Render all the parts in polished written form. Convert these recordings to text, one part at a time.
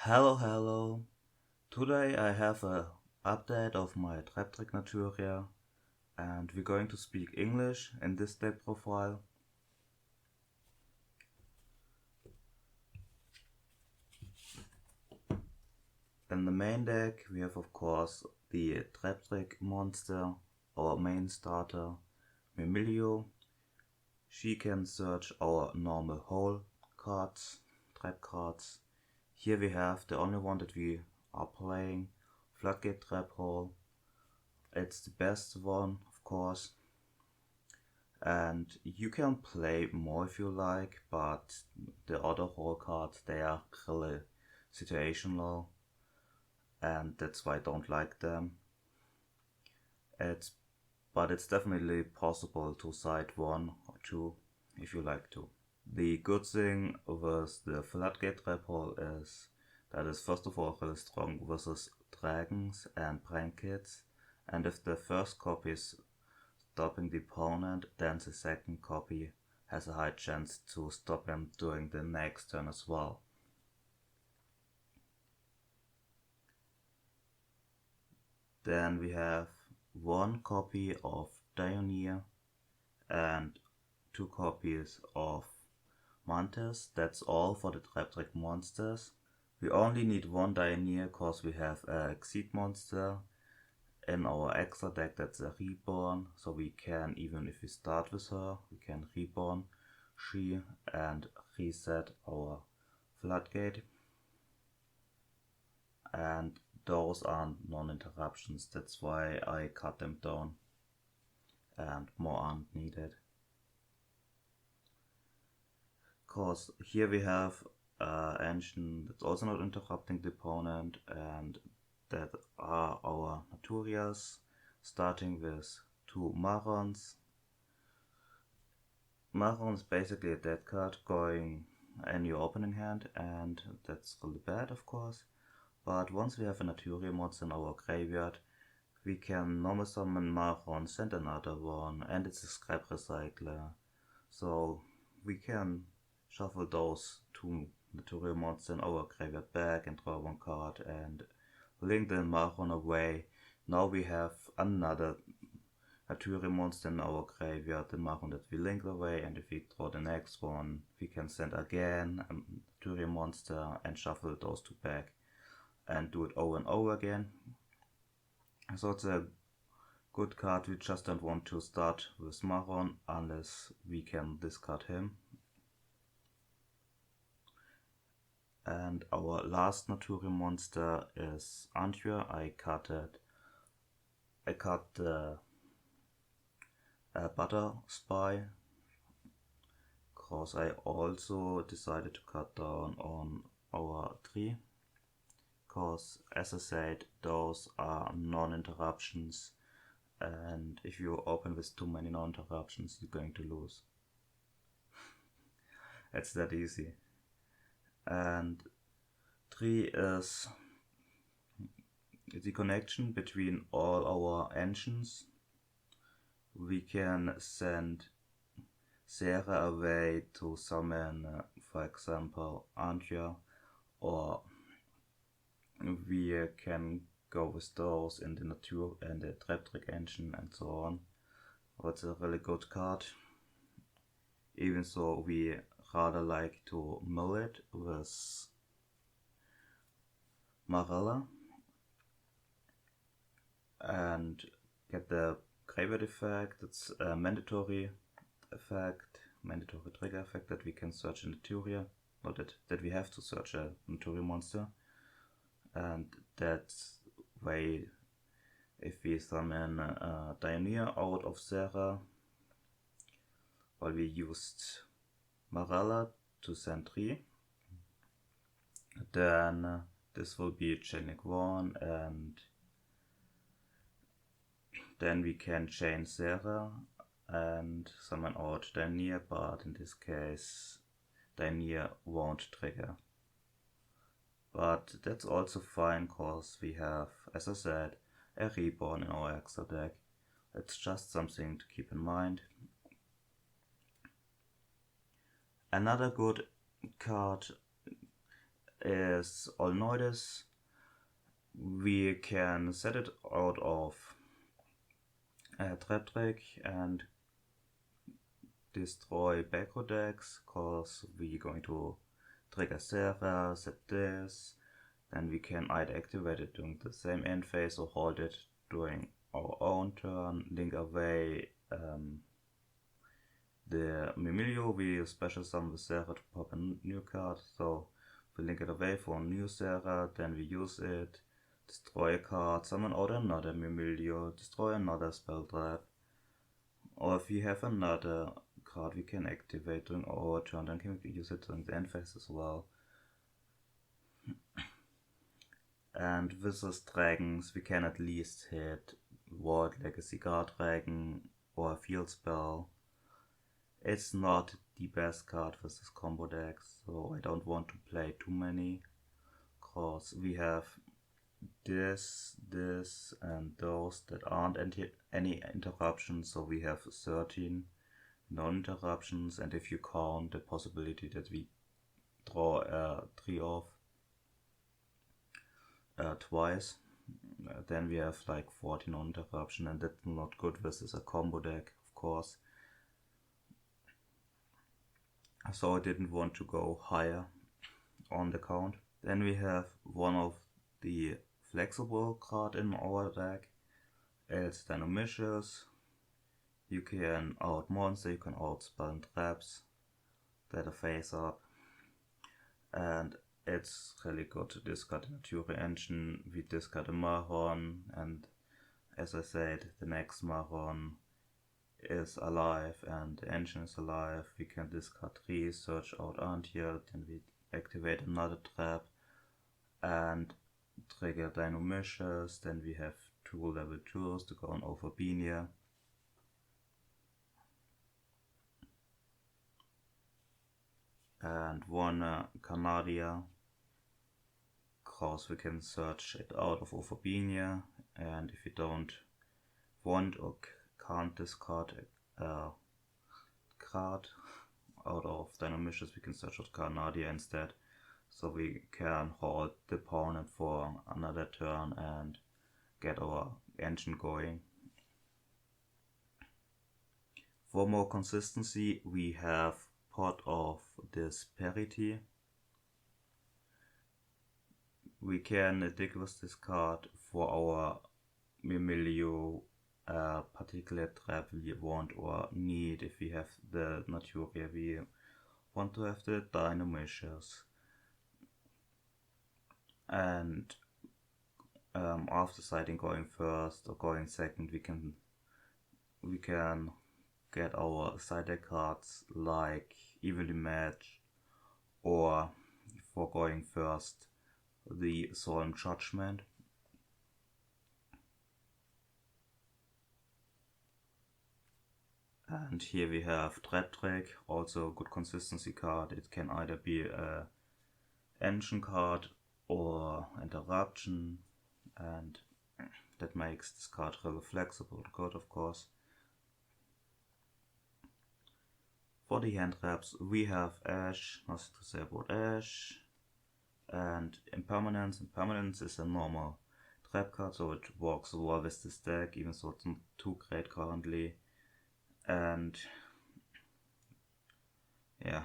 Hello. Today I have a update of my TrapNat tutorial and we're going to speak English in this deck profile. In the main deck we have of course the TrapNat monster, our main starter, Mimilio. She can search our normal hole cards, trap cards. Here we have the only one that we are playing, Floodgate Trap Hole. It's the best one, of course, and you can play more if you like, but the other hole cards, they are really situational, and that's why I don't like them. But it's definitely possible to side one or two if you like to. The good thing with the Floodgate Trap Hole is that it's first of all really strong versus dragons and prank kids, and if the first copy is stopping the opponent, then the second copy has a high chance to stop him during the next turn as well. Then we have one copy of Dioneer and two copies of Mantis. That's all for the TrapNat monsters. We only need one Dioneer cause we have a Exceed monster in our extra deck that's a reborn, so we can, even if we start with her, we can reborn she and reset our Floodgate. And those are non-interruptions, that's why I cut them down and more aren't needed. Cause here we have engine that's also not interrupting the opponent, and that are our Naturias, starting with two Marons. Maron is basically a dead card going in your opening hand, and that's really bad of course. But once we have a Naturia monster in our graveyard, we can normal summon Maron, send another one, and it's a scrap recycler. So we can shuffle those two Naturia monsters in our graveyard back and draw one card and link the Maron away. Now we have another Naturia monster in our graveyard, the Maron that we linked away, and if we draw the next one, we can send again a Naturia monster and shuffle those two back and do it over and over again. So it's a good card. We just don't want to start with Maron unless we can discard him. And our last Naturia monster is Antwer. I cut the Butter Spy, because I also decided to cut down on our tree, because as I said, those are non-interruptions, and if you open with too many non-interruptions, you're going to lose. It's that easy. And tree is the connection between all our engines. We can send Sarah away to summon, for example, Antwer, or we can go with those in the Natur and the TrapNat engine and so on. It's a really good card, even so we rather like to mill it with Marella and get the graveyard effect. It's a mandatory effect, mandatory trigger effect, that we can search a Naturia, not that we have to search a Naturia monster, and that's way if we summon Dioneer out of Sarah, while we used Marella to send 3, then this will be chaining 1, and then we can chain Sarah and summon out Dioneer, but in this case Dioneer won't trigger. But that's also fine, cause we have, as I said, a reborn in our extra deck. It's just something to keep in mind. Another good card is all notice. We can set it out of Trap Trick and destroy backrow decks, cause we're going to trigger Sarah, set this, then we can either activate it during the same end phase or hold it during our own turn, link away the Mimilio, we special summon the Sarah to pop a new card, so we link it away for a new Sarah, then we use it, destroy a card, summon out another Mimilio, destroy another spell trap, or if we have another card we can activate during our turn, then can we use it during the end phase as well. And with those dragons we can at least hit Void Legacy Guard Dragon or a field spell. It's not the best card for this combo deck, so I don't want to play too many, cause we have this, and those that aren't any interruptions, so we have 13 non-interruptions, and if you count the possibility that we draw a 3-off twice, then we have like 40 non-interruption, and that's not good versus a combo deck, of course. So I didn't want to go higher on the count. Then we have one of the flexible card in our deck. It's Dynamicious. You can out monster, you can out spell and traps that are face up. And it's really good to discard the Nature Engine. We discard a Maron, and as I said, the next Maron is alive and the engine is alive. We can discard 3, search out Antier, then we activate another trap and trigger Dynamicious. Then we have 2 level 2s to go on over Benia. And 1 Canadia, cause we can search it out of Overbenia, and if you don't want or can't discard a card out of Dynamicious, we can search out Canadia instead, so we can hold the opponent for another turn and get our engine going. For more consistency, we have Pot of Disparity. We can Decklist this card for our Mimilio particular trap we want or need. If we have the Naturia, we want to have the Dynamicious. And after deciding going first or going second, we can get our side deck cards like Evilly Match, or for going first, the Solemn Judgment. And here we have Trap Trick, also a good consistency card. It can either be a engine card or interruption, and that makes this card really flexible and good, of course. For the hand traps, we have Ash, nothing to say about Ash, and Impermanence. Impermanence is a normal trap card, so it works well with this deck, even though it's not too great currently. And yeah,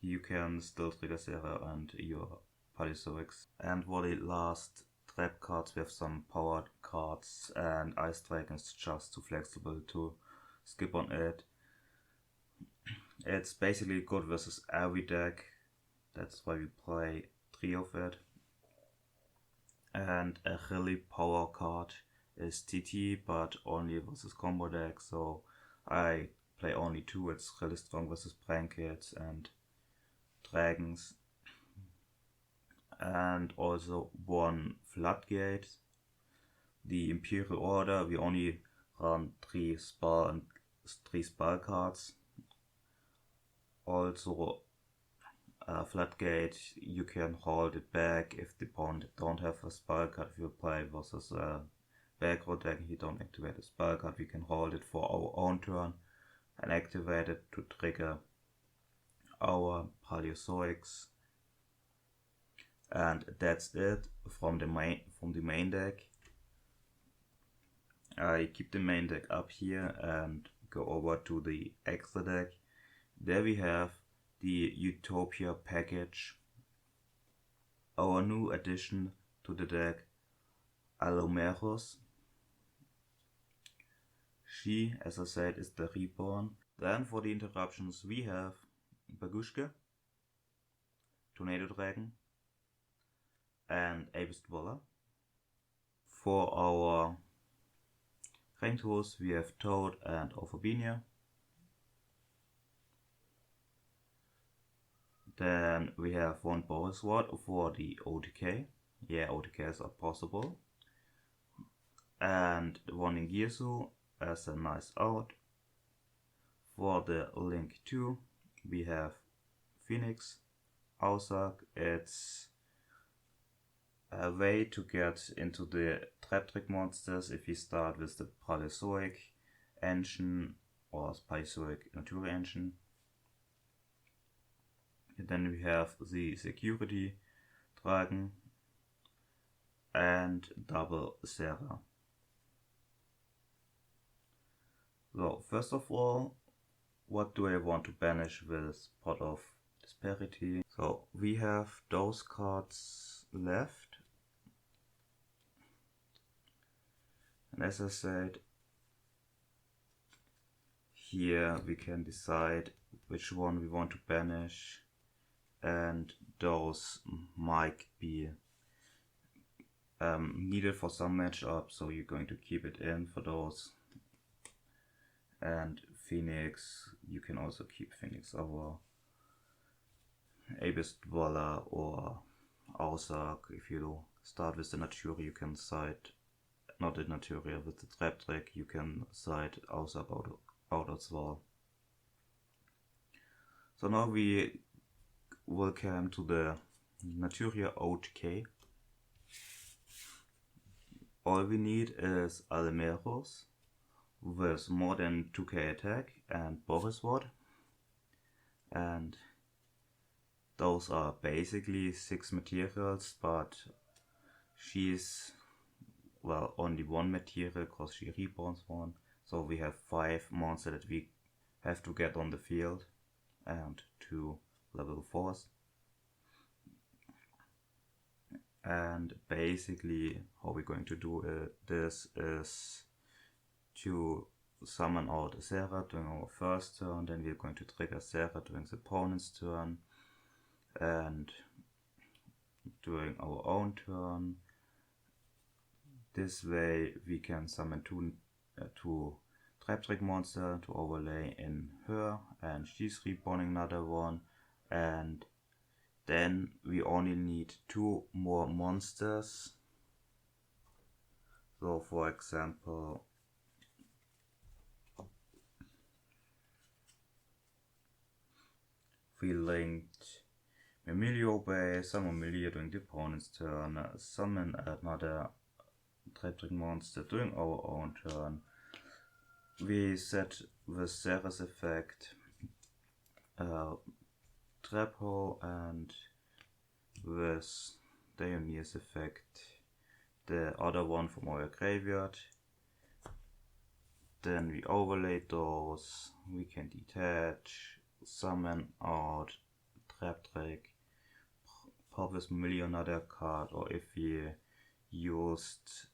you can still trigger Sarah and your Palisoix. And for the last trap cards, we have some powered cards, and Ice Dragon is just too flexible to skip on it. It's basically good versus every deck, that's why we play 3 of it. And a really power card is TT, but only versus combo deck, so I play only 2. It's really strong versus Blankets and Dragons. And also 1 Floodgate. The Imperial Order, we only run 3 spell cards. Also Floodgate, you can hold it back if the opponent don't have a spell card. If you play versus a backrow deck, you don't activate a spell card, we can hold it for our own turn and activate it to trigger our Paleozoics. And that's it from the main deck. I keep the main deck up here and go over to the extra deck. There we have the Utopia package, our new addition to the deck, Hallo². She, as I said, is the reborn. Then for the interruptions we have Bagushka, Tornado Dragon, and Abyss Dweller. For our Rainbows we have Toad and Ophobinia. Then we have one Boris Sword for the OTK. Yeah, OTKs are possible. And one Ingirsu as a nice out. For the Link 2 we have Phoenix, Ausak. It's a way to get into the trap trick monsters if we start with the Paleozoic engine or Paleozoic Nature engine. And then we have the Security Dragon and double Sarah. So first of all, what do I want to banish with Pot of Disparity? So we have those cards left. And as I said, here we can decide which one we want to banish, and those might be needed for some matchups, so you're going to keep it in for those. And Phoenix, you can also keep Phoenix over Abyss Dweller or Ausak. If you start with the Nature, you can side, not the Nature, with the Trap Trick, you can side Ausak out as well. So now we will come to the Naturia OTK. All we need is Hallo² with more than 2k attack and Boris Sword. And those are basically 6 materials, but she's, well, only 1 material because she reborns 1. So we have 5 monsters that we have to get on the field and 2 level 4s. And basically how we're going to do this is to summon out Sarah during our first turn, then we're going to trigger Sarah during the opponent's turn, and during our own turn. This way we can summon two trap trick monster to overlay in her, and she's reborning another one, and then we only need 2 more monsters. So for example, we linked Memilio base, summon Melia during the opponent's turn, summon another trap trick monster during our own turn. We set with Sarah's effect Trap Hole, and with Dionyr's effect the other one from our graveyard. Then we overlay those, we can detach, summon out Trap Trick, pop with Million another card, or if we used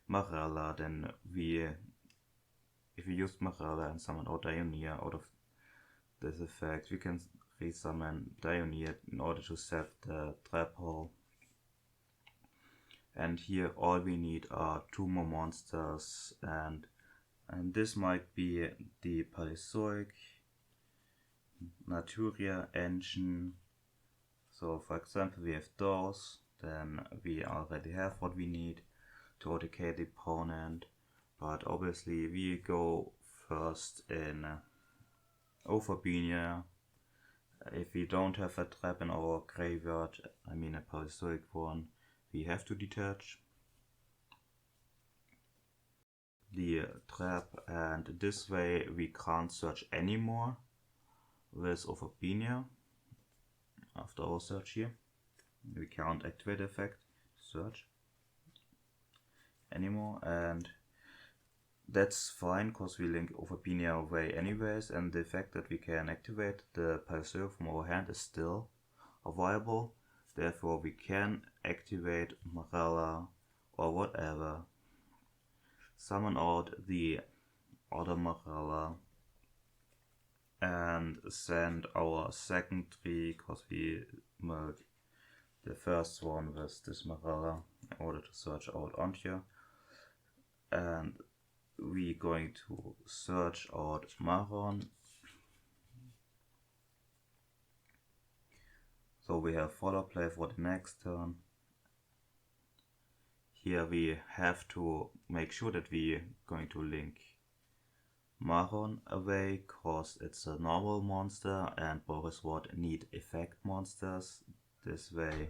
Marella, then if we used Marella and summon out Dioneer out of this effect, we can resummon Dioneer in order to set the Trap Hole. And here all we need are 2 more monsters, and this might be the Paleozoic Naturia engine. So for example we have those, then we already have what we need to OTK the opponent, but obviously we go first in Ophobinia. If we don't have a trap in our graveyard, I mean a Paleozoic one, we have to detach the trap, and this way we can't search anymore with Ophobinia. after our search here. We can't activate the effect search anymore, and that's fine because we link over Pinia away anyways, and the fact that we can activate the Palseo from our hand is still viable. Therefore we can activate Marella or whatever, summon out the other Marella and send our second tree, because we milk the first one with this Marella in order to search out Ontje. And we're going to search out Maron. So we have follow play for the next turn. Here we have to make sure that we're going to link Maron away, cause it's a normal monster and Boris Ward need effect monsters. This way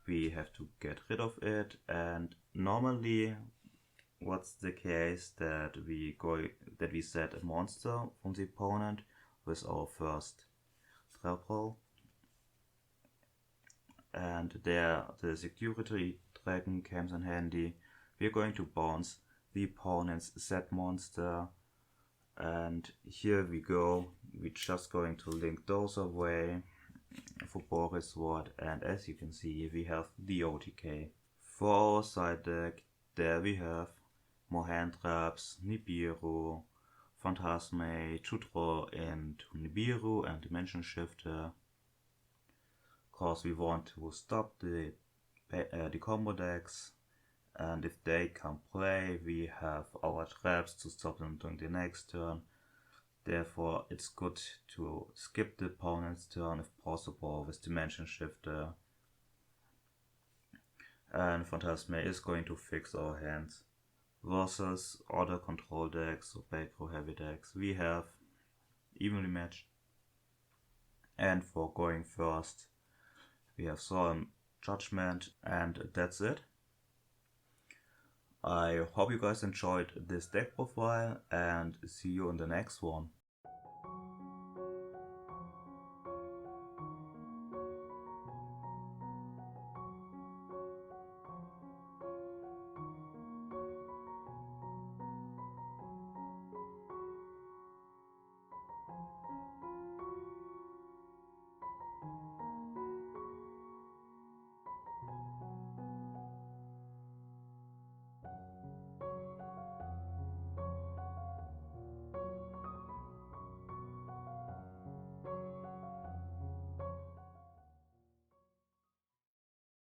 we have to get rid of it, and normally what's the case that we set a monster from the opponent with our first trap hole, and there the security dragon comes in handy. We're going to bounce the opponent's set monster, and here we go. We're just going to link those away for Boris Ward, and as you can see we have the OTK. For our side deck, there we have more hand traps, Nibiru, Phantasme, Chutro into Nibiru and Dimension Shifter, cause we want to stop the combo decks, and if they can play we have our traps to stop them during the next turn. Therefore it's good to skip the opponent's turn if possible with Dimension Shifter, and Phantasme is going to fix our hands. Versus other control decks or back row heavy decks, we have evenly matched. And for going first, we have Solemn Judgment, and that's it. I hope you guys enjoyed this deck profile, and see you in the next one.